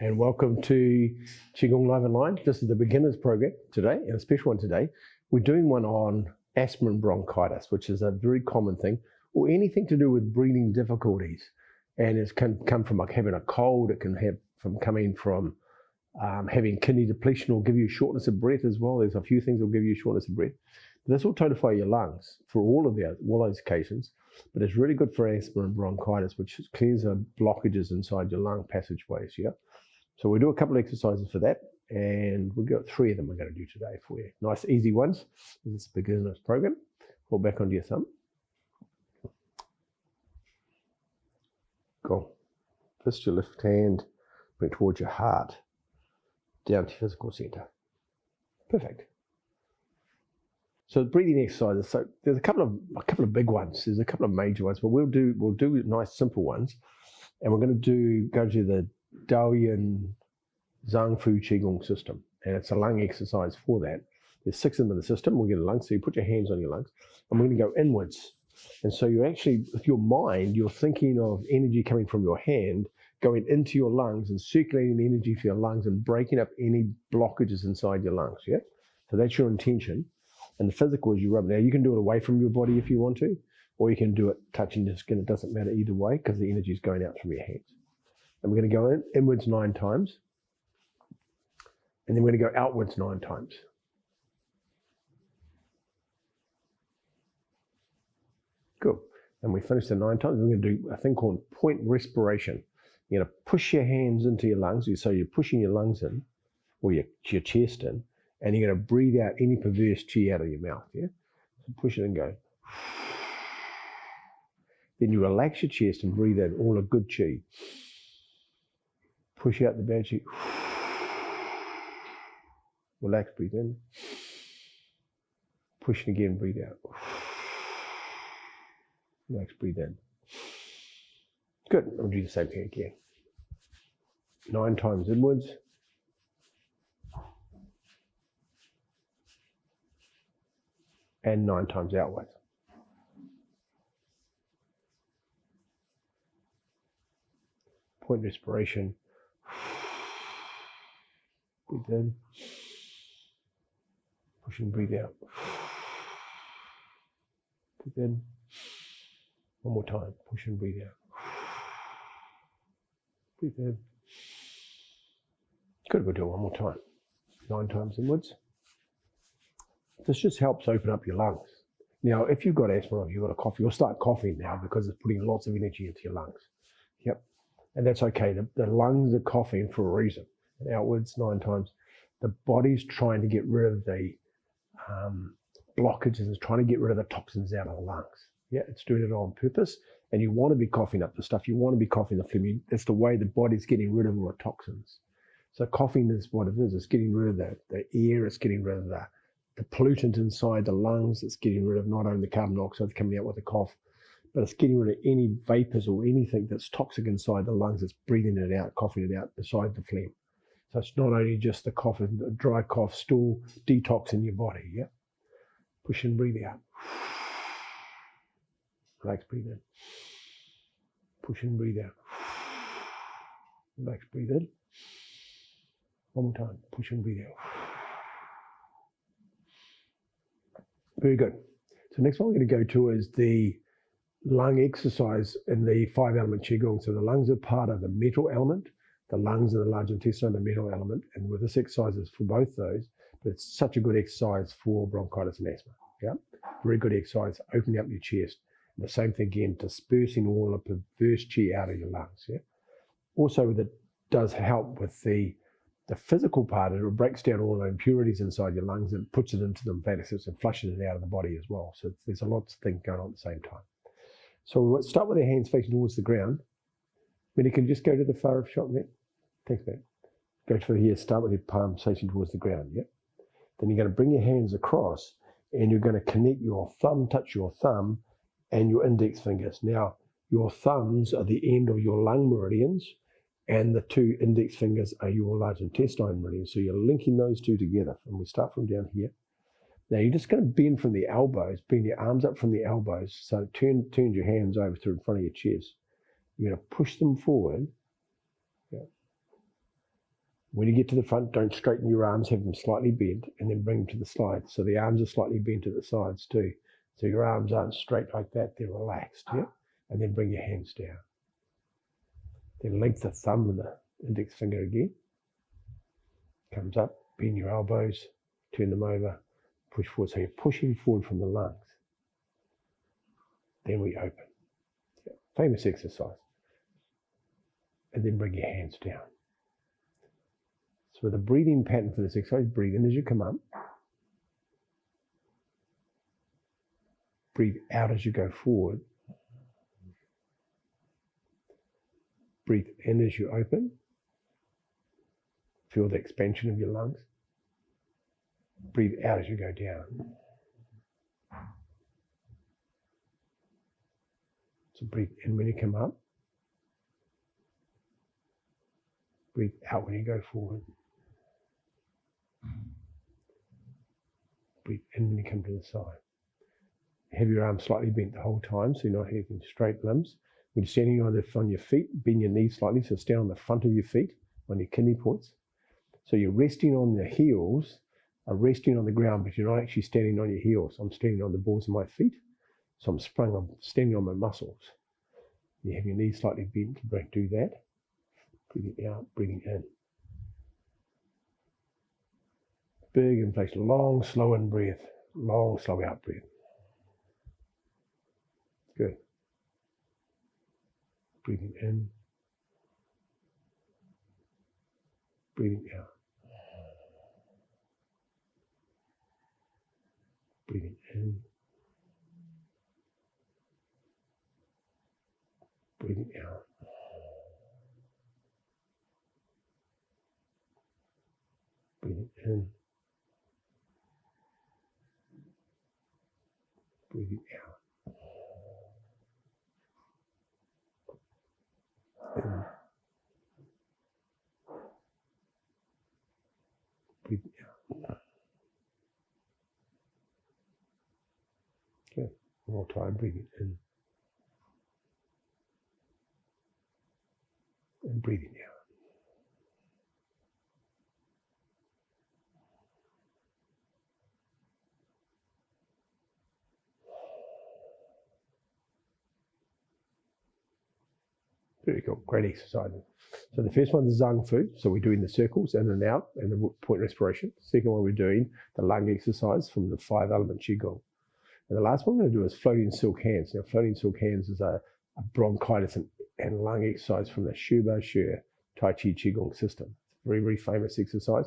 and welcome to Qigong Live and Line. This is the beginners program today, and a special one today. We're doing one on asthma and bronchitis, which is a very common thing, or anything to do with breathing difficulties. And it can come from like having a cold, it can coming from having kidney depletion, or give you shortness of breath as well. There's a few things that will give you shortness of breath. This will tonify your lungs for all those occasions, but it's really good for asthma and bronchitis, which clears the blockages inside your lung passageways. Yeah. So we'll do a couple of exercises for that, and we've got 3 of them we're going to do today for you. Nice, easy ones. This is a beginner's program. Hold back onto your thumb. Go. Fist your left hand, bring it towards your heart, down to your physical center. Perfect. So breathing exercises. So there's a couple of big ones. There's a couple of major ones, but we'll do nice simple ones, and we're going to go to the Daoyin Zhang Fu Qigong system, and it's a lung exercise for that. There's 6 of them in the system. We'll get a lung, so you put your hands on your lungs, and we're going to go inwards. And so you're actually, with your mind, you're thinking of energy coming from your hand, going into your lungs and circulating the energy for your lungs and breaking up any blockages inside your lungs. Yeah. So that's your intention. And the physical is you rub. Now you can do it away from your body if you want to, or you can do it touching your skin. It doesn't matter either way because the energy is going out from your hands. And we're going to go inwards 9 times. And then we're going to go outwards 9 times. Cool. And we finish the 9 times. We're going to do a thing called point respiration. You're going to push your hands into your lungs. So you're pushing your lungs in, or your chest in, and you're going to breathe out any perverse chi out of your mouth. Yeah. So push it and go. Then you relax your chest and breathe out all the good chi. Push out the bad chi. Relax, breathe in. Push it again, breathe out. Relax, breathe in. Good. I'll do the same thing again. 9 times inwards. And 9 times outwards. Point respiration. Breathe in. Push and breathe out. Breathe in. One more time. Push and breathe out. Breathe in. Good. We'll do it one more time. 9 times inwards. This just helps open up your lungs. Now, if you've got asthma or you've got a cough, you'll start coughing now because it's putting lots of energy into your lungs. Yep. And that's okay. The lungs are coughing for a reason. And outwards 9 times. The body's trying to get rid of the blockages, it's trying to get rid of the toxins out of the lungs. Yeah, it's doing it on purpose. And you want to be coughing up the stuff. You want to be coughing the phlegm. That's the way the body's getting rid of all the toxins. So coughing is what it is. It's getting rid of the air. It's getting rid of the pollutant inside the lungs. It's getting rid of not only the carbon dioxide coming out with the cough, but it's getting rid of any vapors or anything that's toxic inside the lungs. It's breathing it out, coughing it out beside the phlegm. So it's not only just the cough, the dry cough, stool detox in your body. Yeah. Push and breathe out. Relax, breathe in. Push and breathe out. Relax, breathe in. One more time. Push and breathe out. Very good. So next one we're going to go to is the lung exercise in the 5-element Qigong. So the lungs are part of the metal element. The lungs and the large intestine are the metal element. And with this exercise is for both those, but it's such a good exercise for bronchitis and asthma. Yeah. Very good exercise, opening up your chest. And the same thing again, dispersing all the perverse chi out of your lungs. Yeah. Also, that does help with the physical part. It breaks down all the impurities inside your lungs and puts it into the lymphatic system and flushes it out of the body as well. So there's a lot of things going on at the same time. So we'll start with our hands facing towards the ground. Then you can just go to the far shot there. Thanks, man. Go to here, start with your palms facing towards the ground. Yeah. Then you're going to bring your hands across and you're going to connect your thumb, touch your thumb and your index fingers. Now, your thumbs are the end of your lung meridians, and the 2 index fingers are your large intestine meridians. So you're linking those 2 together. And we start from down here. Now you're just going to bend from the elbows, bend your arms up from the elbows. So turn your hands over to in front of your chest. You're going to push them forward. Yeah. When you get to the front, don't straighten your arms, have them slightly bent, and then bring them to the sides. So the arms are slightly bent at the sides too. So your arms aren't straight like that, they're relaxed, yeah? And then bring your hands down. Then length the thumb and the index finger again. Comes up, bend your elbows, turn them over, push forward. So you're pushing forward from the lungs. Then we open. Yeah. Famous exercise. And then bring your hands down. So the breathing pattern for this exercise, breathe in as you come up. Breathe out as you go forward. Breathe in as you open. Feel the expansion of your lungs. Breathe out as you go down. So breathe in when you come up. Breathe out when you go forward. Breathe in when you come to the side. Have your arms slightly bent the whole time, so you're not having straight limbs. When you're standing on your feet, bend your knees slightly, so stand on the front of your feet, on your kidney points. So you're resting on the heels, are resting on the ground, but you're not actually standing on your heels. I'm standing on the balls of my feet, so I'm standing on my muscles. You have your knees slightly bent to do that. Breathing out, breathing in. Big inflation, long, slow in breath, long, slow out breath. Good. Breathing in, breathing out. Breathing in, breathing out. Breathing in, breathing out. In, breathing out. Okay, one more time, breathing in and breathing out. Very cool, great exercise. So the first one is Zhang Fu, so we're doing the circles in and out and the point respiration. Second one, we're doing the lung exercise from the 5-element Qigong. And the last one we're going to do is floating silk hands. Now, floating silk hands is a bronchitis and lung exercise from the Shuba Shi Tai Chi Qigong system. It's a very, very famous exercise.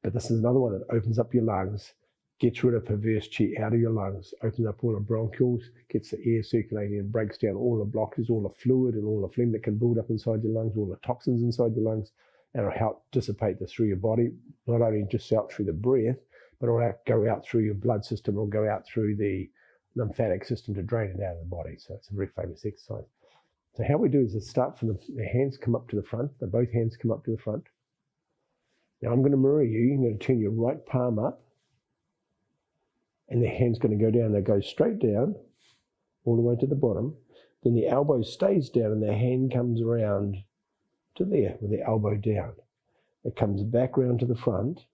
But this is another one that opens up your lungs, gets rid of perverse qi out of your lungs, opens up all the bronchioles, gets the air circulating and breaks down all the blockages, all the fluid and all the phlegm that can build up inside your lungs, all the toxins inside your lungs, and it'll help dissipate this through your body, not only just out through the breath, but it'll go out through your blood system, it'll go out through the lymphatic system to drain it out of the body. So it's a very famous exercise. So how we do is to start from the hands come up to the front, both hands come up to the front. Now I'm going to mirror you, you're going to turn your right palm up, and the hand's going to go down. They go straight down, all the way to the bottom. Then the elbow stays down and the hand comes around to there with the elbow down. It comes back around to the front,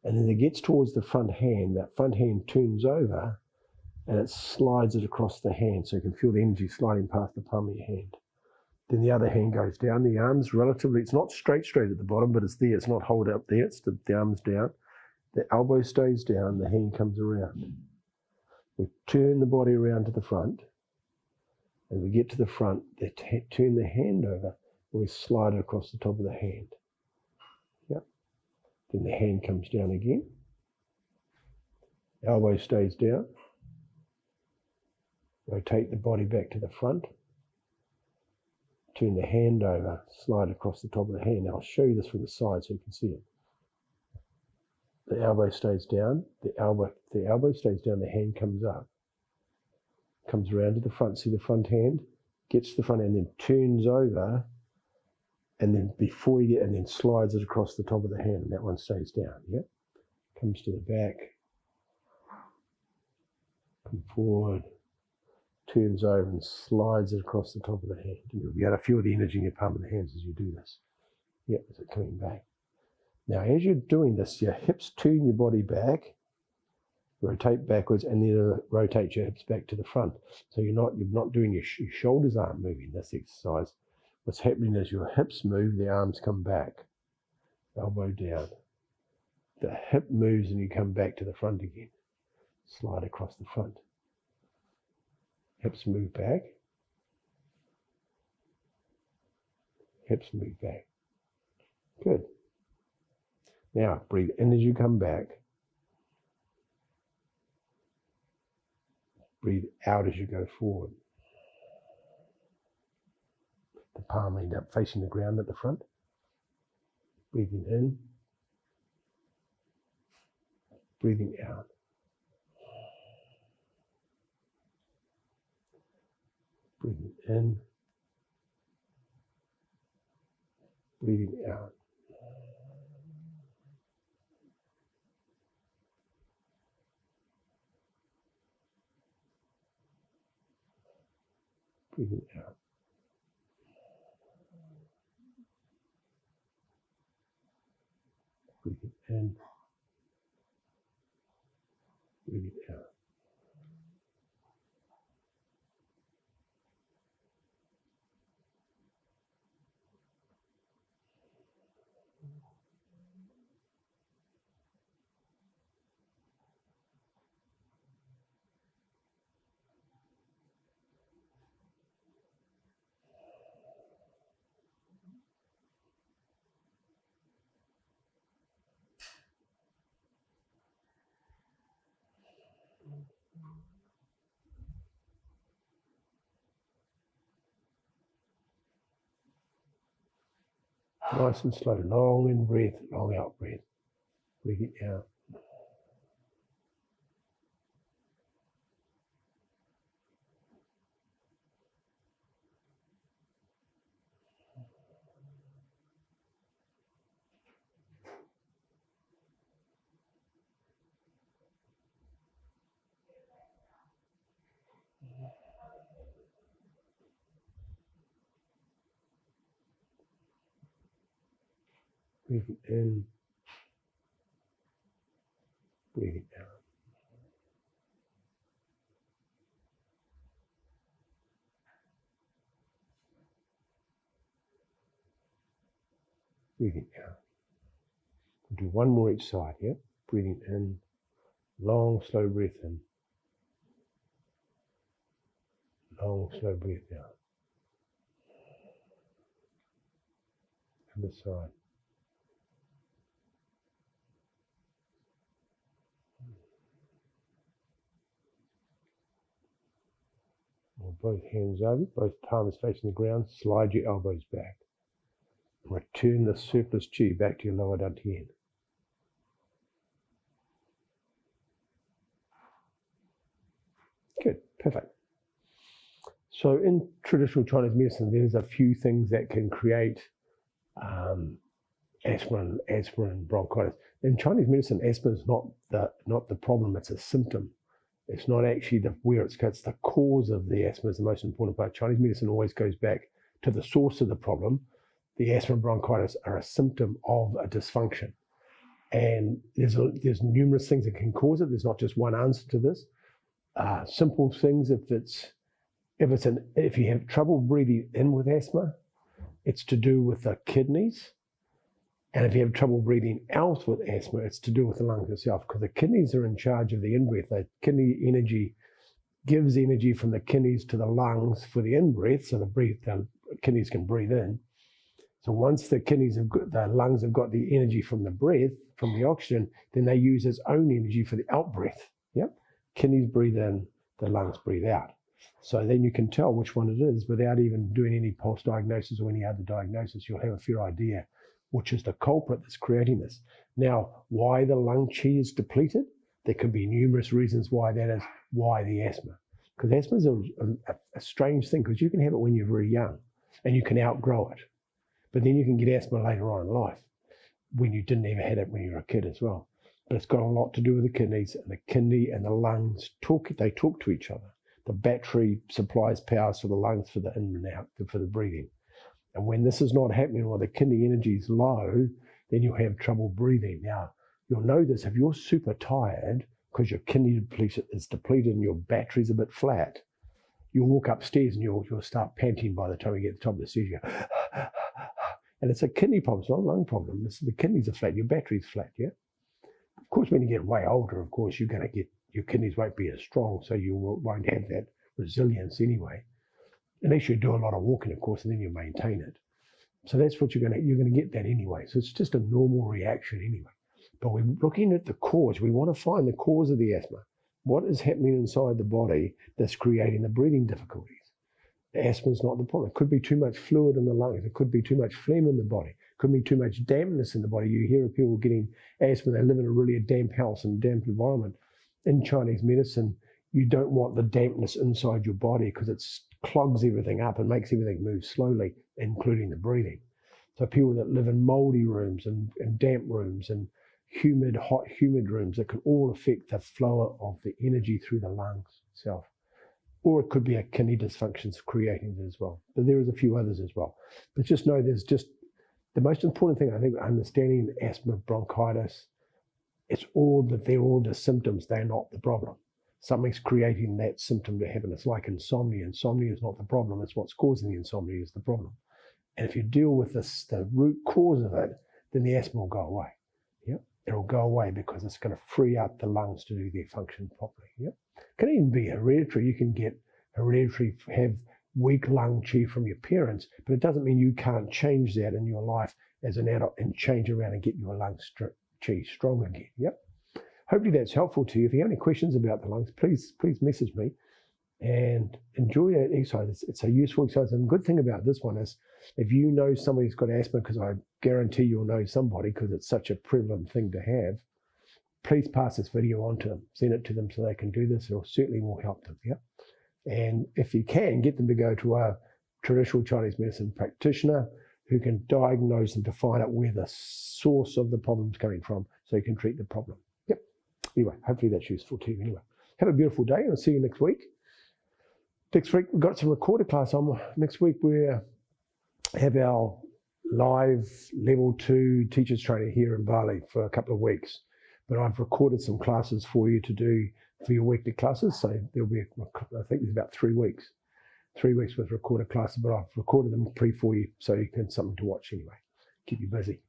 and then it gets towards the front hand. That front hand turns over and it slides it across the hand, so you can feel the energy sliding past the palm of your hand. Then the other hand goes down. The arms relatively, it's not straight at the bottom, but it's there. It's not hold up there. It's the arms down. The elbow stays down, the hand comes around. We turn the body around to the front. As we get to the front, they turn the hand over, and we slide it across the top of the hand. Yep. Then the hand comes down again. Elbow stays down. Rotate the body back to the front. Turn the hand over, slide across the top of the hand. Now I'll show you this from the side so you can see it. The elbow stays down, the elbow stays down, the hand comes up. Comes around to the front, see the front hand? Gets to the front hand, then turns over, and then and then slides it across the top of the hand, and that one stays down, yeah? Comes to the back, come forward, turns over and slides it across the top of the hand. You'll be able to feel the energy in your palm of the hands as you do this. Yep, is it coming back? Now, as you're doing this, your hips turn your body back, rotate backwards, and then rotate your hips back to the front. So you're not doing your shoulders aren't moving this exercise. What's happening is your hips move, the arms come back, elbow down. The hip moves and you come back to the front again. Slide across the front. Hips move back. Hips move back. Good. Now, breathe in as you come back. Breathe out as you go forward. The palm end up facing the ground at the front. Breathing in. Breathing out. Breathing in. Breathing out. Breathing out. Breathing in. Breathing out. Nice and slow, long in breath, long out breath. Breathing out. Breathing in. Breathing out. Breathing out. We'll do one more each side, yeah? Breathing in. Long, slow breath in. Long, slow breath out. Other side. Or both hands over, both palms facing the ground. Slide your elbows back. Return the surplus chi back to your lower dantian. Good, perfect. So in traditional Chinese medicine, there's a few things that can create asthma and bronchitis. In Chinese medicine, asthma is not the problem; it's a symptom. It's not actually where it's the cause of the asthma is the most important part. Chinese medicine always goes back to the source of the problem. The asthma and bronchitis are a symptom of a dysfunction, and there's numerous things that can cause it. There's not just one answer to this. Simple things. If you have trouble breathing in with asthma, it's to do with the kidneys. And if you have trouble breathing out with asthma, it's to do with the lungs itself, because the kidneys are in charge of the in-breath. The kidney energy gives energy from the kidneys to the lungs for the in-breath, so the kidneys can breathe in. So once the lungs have got the energy from the breath, from the oxygen, then they use its own energy for the out-breath. Yep. Kidneys breathe in, the lungs breathe out. So then you can tell which one it is without even doing any pulse diagnosis or any other diagnosis. You'll have a fair idea which is the culprit that's creating this. Now, why the lung chi is depleted? There could be numerous reasons why that is. Why the asthma? Because asthma is a strange thing, because you can have it when you're very young and you can outgrow it. But then you can get asthma later on in life when you didn't ever have it when you were a kid as well. But it's got a lot to do with the kidneys, and the kidney and the lungs talk to each other. The battery supplies power to the lungs for the in and out, for the breathing. And when this is not happening or the kidney energy is low, then you'll have trouble breathing. Now, you'll know this if you're super tired because your kidney is depleted and your battery's a bit flat. You'll walk upstairs and you'll start panting by the time you get to the top of the stairs. You go, and it's a kidney problem, it's not a lung problem. The kidneys are flat, your battery's flat, yeah? Of course, when you get way older, of course, your kidneys won't be as strong, so you won't have that resilience anyway. Unless you do a lot of walking, of course, and then you maintain it. So that's what you're going to get that anyway. So it's just a normal reaction anyway. But we're looking at the cause. We want to find the cause of the asthma. What is happening inside the body that's creating the breathing difficulties? The asthma is not the problem. It could be too much fluid in the lungs. It could be too much phlegm in the body. It could be too much dampness in the body. You hear of people getting asthma. They live in a really damp house and damp environment. In Chinese medicine, you don't want the dampness inside your body because it clogs everything up and makes everything move slowly, including the breathing. So people that live in moldy rooms and damp rooms and hot, humid rooms, that can all affect the flow of the energy through the lungs itself. Or it could be a kidney dysfunction creating it as well. But there is a few others as well. But just know there's just the most important thing, I think, understanding asthma, bronchitis, they're all the symptoms. They're not the problem. Something's creating that symptom to happen. It's like insomnia. Insomnia is not the problem. It's what's causing the insomnia is the problem. And if you deal with the root cause of it, then the asthma will go away. Yep. It'll go away because it's going to free up the lungs to do their function properly. Yep. It can even be hereditary. You can get hereditary, have weak lung chi from your parents, but it doesn't mean you can't change that in your life as an adult and change around and get your lung chi strong again. Yep. Hopefully that's helpful to you. If you have any questions about the lungs, please message me and enjoy that exercise. It's a useful exercise. And the good thing about this one is if you know somebody who's got asthma, because I guarantee you'll know somebody because it's such a prevalent thing to have, please pass this video on to them, send it to them so they can do this. It certainly will help them. Yeah. And if you can, get them to go to a traditional Chinese medicine practitioner who can diagnose them to find out where the source of the problem's coming from so you can treat the problem. Yep. Anyway, hopefully that's useful to you anyway. Have a beautiful day and I'll see you next week. Next week, we've got some recorded class on. Next week, we have our live level 2 teachers training here in Bali for a couple of weeks. But I've recorded some classes for you to do for your weekly classes. So there'll be, I think there's about 3 weeks. 3 weeks with recorded classes, but I've recorded them for you so you can have something to watch anyway. Keep you busy.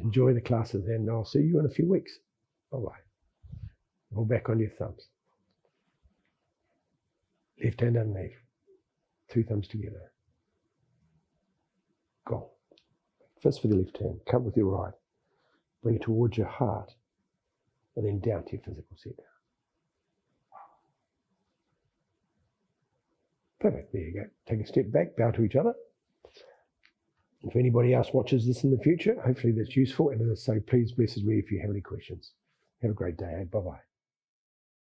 Enjoy the classes and I'll see you in a few weeks. Bye-bye. Roll back on your thumbs. Left hand underneath. 2 thumbs together. Go. Fist with your left hand. Come with your right. Bring it towards your heart. And then down to your physical center. Perfect. There you go. Take a step back. Bow to each other. If anybody else watches this in the future, hopefully that's useful. And as I say, please message me if you have any questions. Have a great day. Bye-bye.